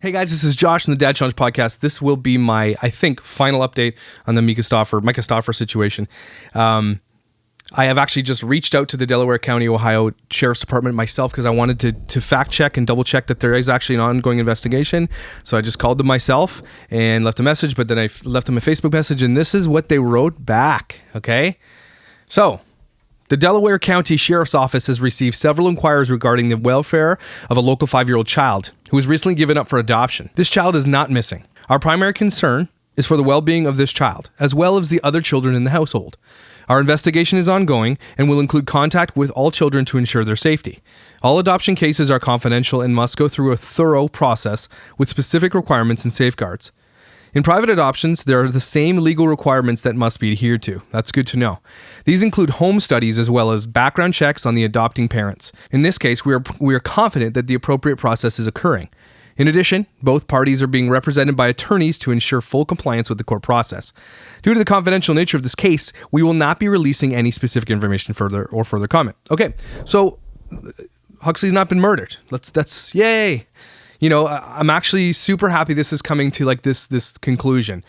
Hey guys, this is Josh from the Dad Challenge podcast. This will be my, I think, final update on the Myka Stauffer situation. I have actually just reached out to the Delaware County, Ohio Sheriff's Department myself because I wanted to fact check and double check that there is actually an ongoing investigation. So I just called them myself and left a message, but then I left them a Facebook message, and this is what they wrote back. Okay, so the Delaware County Sheriff's Office has received several inquiries regarding the welfare of a local 5-year-old child who was recently given up for adoption. This child is not missing. Our primary concern is for the well-being of this child, as well as the other children in the household. Our investigation is ongoing and will include contact with all children to ensure their safety. All adoption cases are confidential and must go through a thorough process with specific requirements and safeguards. In private adoptions, there are the same legal requirements that must be adhered to. That's good to know. These include home studies as well as background checks on the adopting parents. In this case, we are confident that the appropriate process is occurring. In addition, both parties are being represented by attorneys to ensure full compliance with the court process. Due to the confidential nature of this case, we will not be releasing any specific information further comment. Okay, so Huxley's not been murdered. That's yay. You know, I'm actually super happy this is coming to like this conclusion.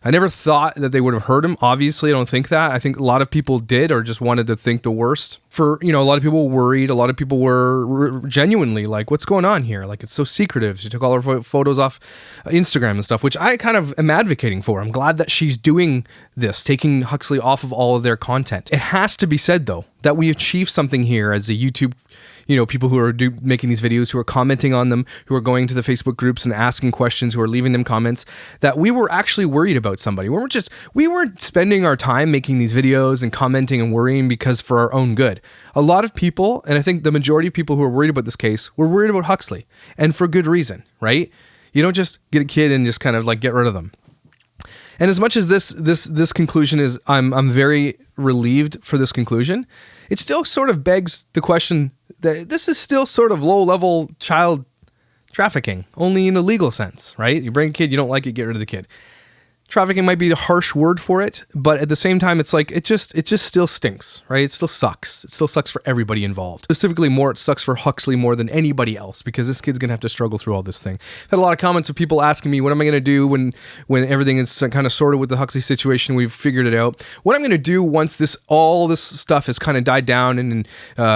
I never thought that they would have hurt him. Obviously, I don't think that. I think a lot of people did or just wanted to think the worst. A lot of people were worried. A lot of people were genuinely like, what's going on here? Like, it's so secretive. She took all her photos off Instagram and stuff, which I kind of am advocating for. I'm glad that she's doing this, taking Huxley off of all of their content. It has to be said, though, that we achieved something here as a YouTube people who are making these videos, who are commenting on them, who are going to the Facebook groups and asking questions, who are leaving them comments, that we were actually worried about somebody. We weren't spending our time making these videos and commenting and worrying because for our own good. A lot of people, and I think the majority of people who are worried about this case, were worried about Huxley, and for good reason, right? You don't just get a kid and just kind of like get rid of them. And as much as this conclusion is, I'm very relieved for this conclusion, it still sort of begs the question that this is still sort of low-level child trafficking, only in a legal sense, right? You bring a kid, you don't like it, get rid of the kid. Trafficking might be the harsh word for it, but at the same time, it's like, it just still stinks, right? It still sucks. It still sucks for everybody involved. Specifically, it sucks for Huxley more than anybody else, because this kid's gonna have to struggle through all this thing. I've had a lot of comments of people asking me, what am I gonna do when everything is kind of sorted with the Huxley situation? We've figured it out. What I'm gonna do once all this stuff has kind of died down and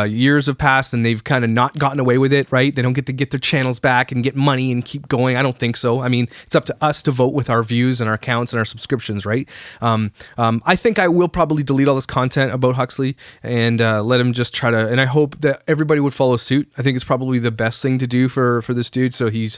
years have passed and they've kind of not gotten away with it, right? They don't get to get their channels back and get money and keep going. I don't think so. I mean, it's up to us to vote with our views and our accounts and our subscriptions, right? I think I will probably delete all this content about Huxley and let him just try to, and I hope that everybody would follow suit. I think it's probably the best thing to do for this dude, so he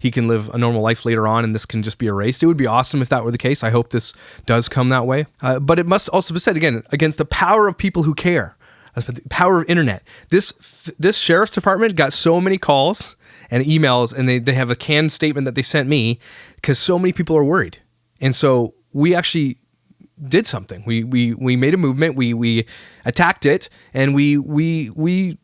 can live a normal life later on and this can just be erased. It would be awesome if that were the case. I hope this does come that way. But it must also be said, again, against the power of people who care, the power of internet. This sheriff's department got so many calls and emails, and they have a canned statement that they sent me because so many people are worried. And so we actually did something. We made a movement. We attacked it, and we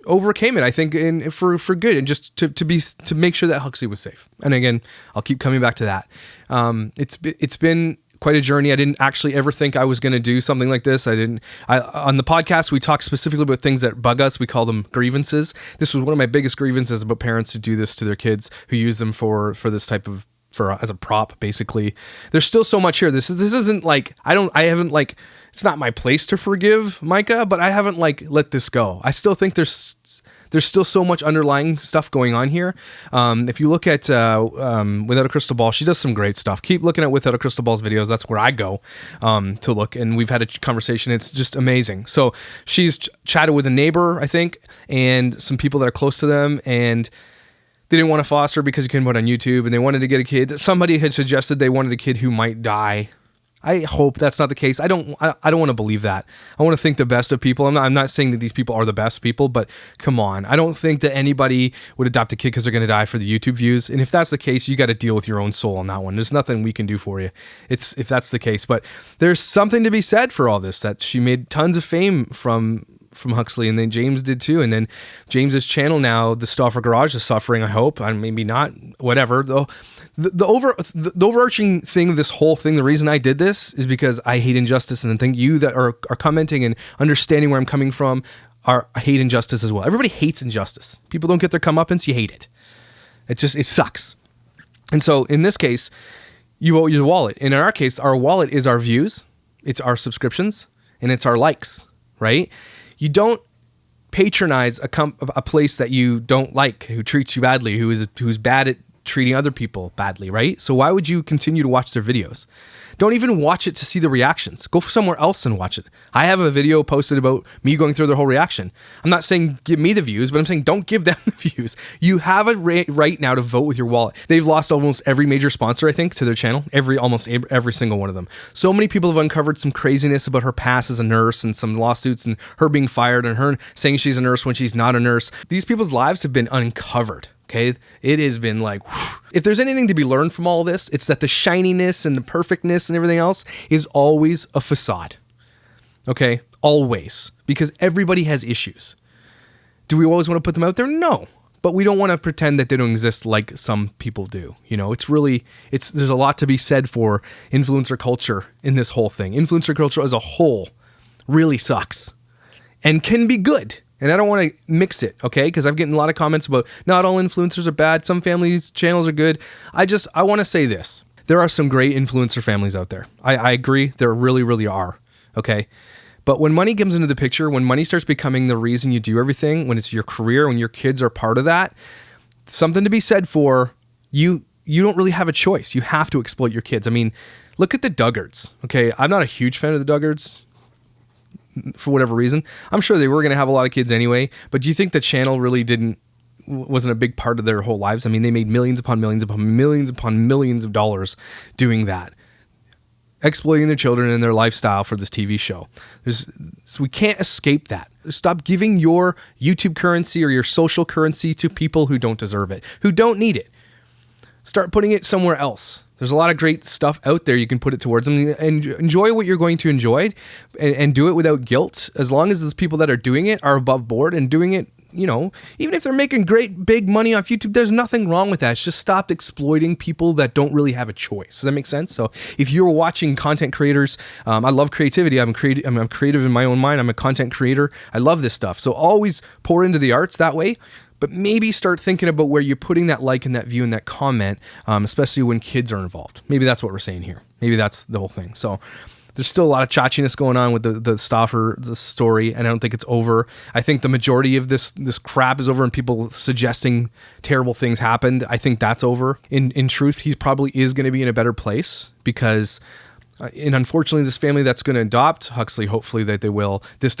overcame it, I think, for good, and just to make sure that Huxley was safe. And again, I'll keep coming back to that. It's been quite a journey. I didn't actually ever think I was going to do something like this. On the podcast, we talk specifically about things that bug us. We call them grievances. This was one of my biggest grievances about parents who do this to their kids, who use them for this type of, as a prop, basically. There's still so much here. This isn't like, it's not my place to forgive Myka, but I haven't let this go. I still think there's still so much underlying stuff going on here. If you look at Without a Crystal Ball, she does some great stuff. Keep looking at Without a Crystal Ball's videos. That's where I go to look, and we've had a conversation. It's just amazing. So she's chatted with a neighbor, I think, and some people that are close to them, and they didn't want to foster because you couldn't put it on YouTube, and they wanted to get a kid. Somebody had suggested they wanted a kid who might die. I hope that's not the case. I don't want to believe that. I want to think the best of people. I'm not saying that these people are the best people, but come on. I don't think that anybody would adopt a kid because they're going to die for the YouTube views. And if that's the case, you got to deal with your own soul on that one. There's nothing we can do for you. If that's the case. But there's something to be said for all this, that she made tons of fame from Huxley, and then James did too. And then James's channel now, the Stauffer Garage, is suffering, I hope. Maybe not, whatever. Though the overarching thing of this whole thing, the reason I did this is because I hate injustice, and I think you that are commenting and understanding where I'm coming from hate injustice as well. Everybody hates injustice. People don't get their comeuppance, you hate it. It sucks. And so in this case, you vote your wallet. And in our case, our wallet is our views, it's our subscriptions, and it's our likes, right? You don't patronize a place that you don't like, who treats you badly, who's bad at treating other people badly, right? So why would you continue to watch their videos? Don't even watch it to see the reactions. Go somewhere else and watch it. I have a video posted about me going through their whole reaction. I'm not saying give me the views, but I'm saying don't give them the views. You have a right now to vote with your wallet. They've lost almost every major sponsor, I think, to their channel. Almost every single one of them. So many people have uncovered some craziness about her past as a nurse and some lawsuits and her being fired and her saying she's a nurse when she's not a nurse. These people's lives have been uncovered. Okay, it has been like, whew. If there's anything to be learned from all this, it's that the shininess and the perfectness and everything else is always a facade. Okay, always, because everybody has issues. Do we always want to put them out there? No, but we don't want to pretend that they don't exist like some people do. You know, there's a lot to be said for influencer culture in this whole thing. Influencer culture as a whole really sucks and can be good. And I don't want to mix it, okay? Because I've gotten a lot of comments about not all influencers are bad. Some families' channels are good. I want to say this. There are some great influencer families out there. I agree. There really, really are, okay? But when money comes into the picture, when money starts becoming the reason you do everything, when it's your career, when your kids are part of that, something to be said for you don't really have a choice. You have to exploit your kids. I mean, look at the Duggards, okay? I'm not a huge fan of the Duggards, for whatever reason. I'm sure they were going to have a lot of kids anyway, but do you think the channel really wasn't a big part of their whole lives? I mean, they made millions upon millions upon millions upon millions of dollars doing that, exploiting their children and their lifestyle for this TV show. So we can't escape that. Stop giving your YouTube currency or your social currency to people who don't deserve it, who don't need it. Start putting it somewhere else. There's a lot of great stuff out there you can put it towards them, and enjoy what you're going to enjoy and do it without guilt. As long as those people that are doing it are above board and doing it, you know, even if they're making great big money off YouTube, there's nothing wrong with that. It's just stop exploiting people that don't really have a choice. Does that make sense? So if you're watching content creators, I love creativity. I'm creative in my own mind. I'm a content creator. I love this stuff. So always pour into the arts that way. But maybe start thinking about where you're putting that like and that view and that comment, especially when kids are involved. Maybe that's what we're saying here. Maybe that's the whole thing. So there's still a lot of chachiness going on with the Stauffer story, and I don't think it's over. I think the majority of this crap is over and people suggesting terrible things happened. I think that's over. In truth, he probably is going to be in a better place because... and unfortunately, this family that's going to adopt Huxley, hopefully that they will, this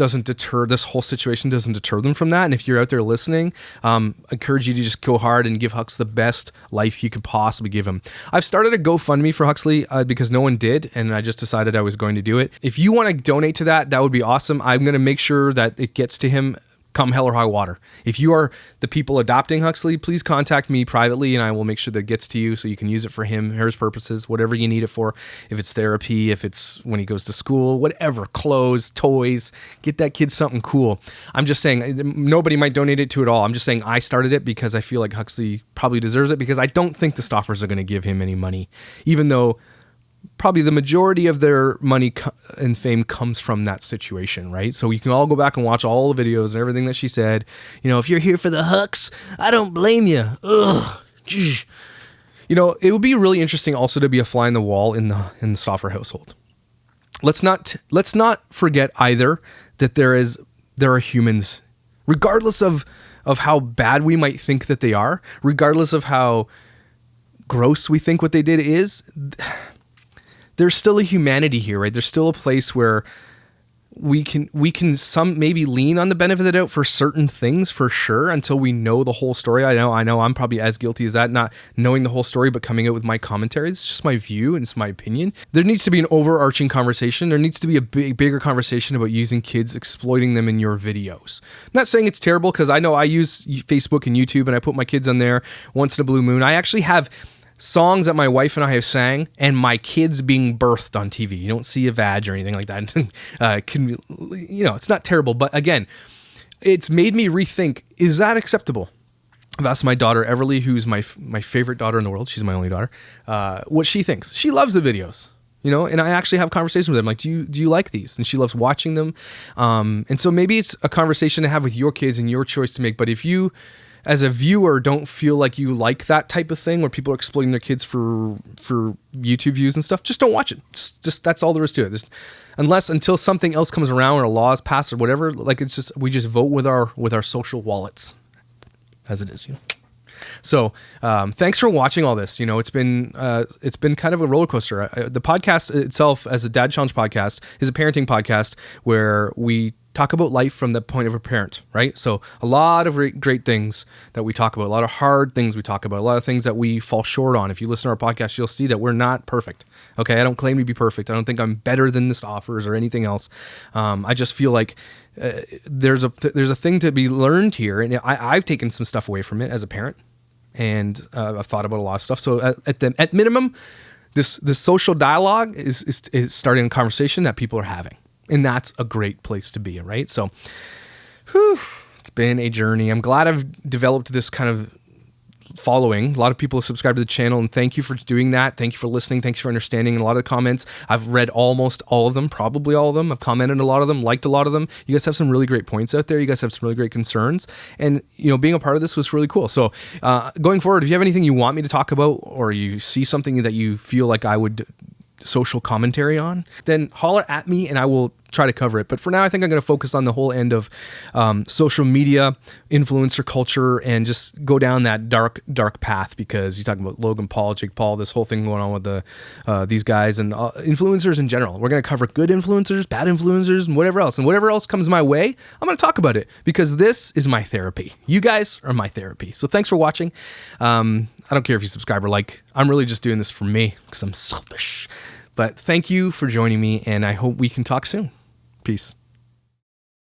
whole situation doesn't deter them from that. And if you're out there listening, I encourage you to just go hard and give Hux the best life you could possibly give him. I've started a GoFundMe for Huxley because no one did, and I just decided I was going to do it. If you want to donate to that would be awesome. I'm going to make sure that it gets to him come hell or high water. If you are the people adopting Huxley, please contact me privately and I will make sure that it gets to you so you can use it for him, his purposes, whatever you need it for. If it's therapy, if it's when he goes to school, whatever, clothes, toys, get that kid something cool. I'm just saying, nobody might donate it to it all. I'm just saying I started it because I feel like Huxley probably deserves it, because I don't think the Stauffers are going to give him any money, even though probably the majority of their money and fame comes from that situation, right? So you can all go back and watch all the videos and everything that she said. You know, if you're here for the Hux, I don't blame you. Ugh. You know, it would be really interesting also to be a fly in the wall in the Stauffer household. Let's not forget either that there are humans, regardless of how bad we might think that they are, regardless of how gross we think what they did is. There's still a humanity here, right? There's still a place where we can some maybe lean on the benefit of the doubt for certain things, for sure, until we know the whole story. I know I'm probably as guilty as that, not knowing the whole story, but coming out with my commentary. It's just my view and it's my opinion. There needs to be an overarching conversation. There needs to be a bigger conversation about using kids, exploiting them in your videos. I'm not saying it's terrible, because I know I use Facebook and YouTube and I put my kids on there once in a blue moon. I actually have songs that my wife and I have sang and my kids being birthed on TV. You don't see a vag or anything like that. It's not terrible, but again, it's made me rethink, is that acceptable? I've asked my daughter Everly, who's my favorite daughter in the world, she's my only daughter, what she thinks. She loves the videos, you know, and I actually have conversations with them like, do you like these? And she loves watching them. And so maybe it's a conversation to have with your kids and your choice to make. But if you as a viewer, don't feel like you like that type of thing where people are exploiting their kids for YouTube views and stuff, just don't watch it. Just that's all there is to it. Just, until something else comes around or a law is passed or whatever, like it's just, we just vote with our social wallets as it is, you know. So thanks for watching all this. You know, it's been kind of a roller coaster. The podcast itself, as a Dad Challenge podcast, is a parenting podcast where we talk about life from the point of a parent, right? So a lot of great things that we talk about, a lot of hard things we talk about, a lot of things that we fall short on. If you listen to our podcast, you'll see that we're not perfect. Okay, I don't claim to be perfect. I don't think I'm better than the Stauffers or anything else. I just feel like there's a thing to be learned here, and I've taken some stuff away from it as a parent, and I've thought about a lot of stuff. So at minimum, this social dialogue is starting a conversation that people are having. And that's a great place to be, right? So, it's been a journey. I'm glad I've developed this kind of following. A lot of people have subscribed to the channel, and thank you for doing that. Thank you for listening. Thanks for understanding a lot of the comments. I've read almost all of them, probably all of them. I've commented a lot of them, liked a lot of them. You guys have some really great points out there. You guys have some really great concerns. And, you know, being a part of this was really cool. So going forward, if you have anything you want me to talk about, or you see something that you feel like I would social commentary on, then holler at me and I will try to cover it. But for now, I think I'm going to focus on the whole end of social media, influencer culture, and just go down that dark path, because you're talking about Logan Paul, Jake Paul, this whole thing going on with these guys and influencers in general. We're going to cover good influencers, bad influencers, and whatever else. And whatever else comes my way, I'm going to talk about it, because this is my therapy. You guys are my therapy. So thanks for watching. I don't care if you subscribe or like. I'm really just doing this for me because I'm selfish. But thank you for joining me, and I hope we can talk soon. Peace.